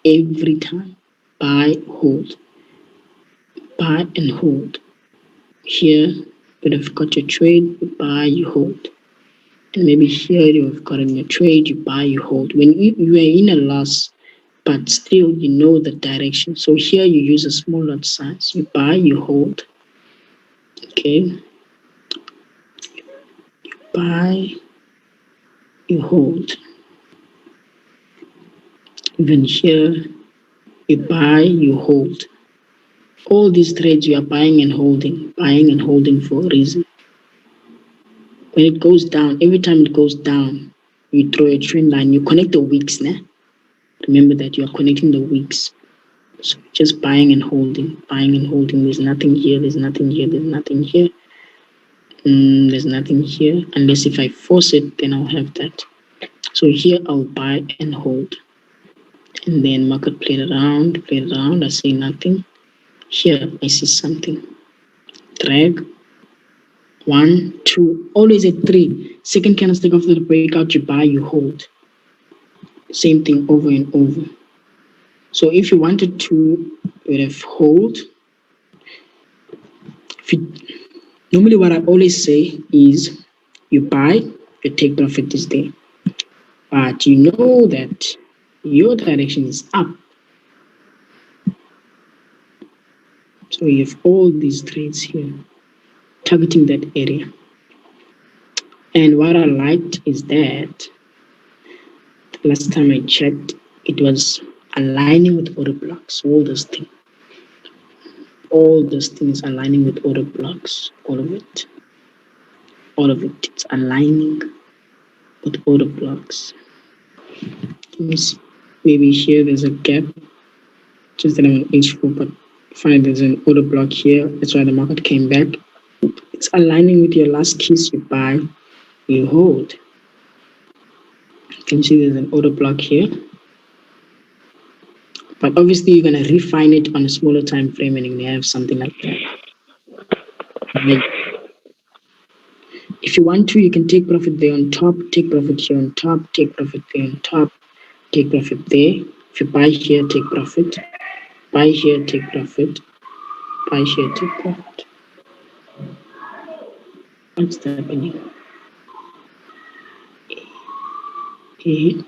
every time. Buy, hold, buy and hold. Here, you'd have got your trade, you buy, you hold. And maybe here you've gotten your trade, you buy, you hold. When you are in a loss, but still you know the direction. So here you use a small lot size. You buy, you hold. Okay. Buy, you hold. Even here, you buy, you hold. All these trades you are buying and holding for a reason. When it goes down, every time it goes down, you draw a trend line, you connect the weeks. Né? Remember that you are connecting the weeks. So just buying and holding, buying and holding. There's nothing here, there's nothing here, there's nothing here. There's nothing here. Unless if I force it, then I'll have that. So here I'll buy and hold. And then market played around, I see nothing. Here I see something. Drag. 1, 2, always at 3. Second candlestick after the breakout, you buy, you hold. Same thing over and over. So if you wanted to, you would have hold. Normally what I always say is you buy, you take profit this day. But you know that your direction is up. So you have all these trades here, targeting that area. And what I liked is that last time I checked, it was aligning with order blocks, all those things. All those things aligning with order blocks, all of it. All of it, it's aligning with order blocks. Let me see. Maybe here there's a gap, just that I'm on H4, but find there's an order block here. That's why the market came back. It's aligning with your last keys you buy, you hold. You can see there's an order block here. But obviously you're going to refine it on a smaller time frame and you have something like that. If you want to, you can take profit there on top, take profit here on top, take profit there on top, take profit there. If you buy here, take profit. Buy here, take profit. Buy here, take profit. What's happening? Okay.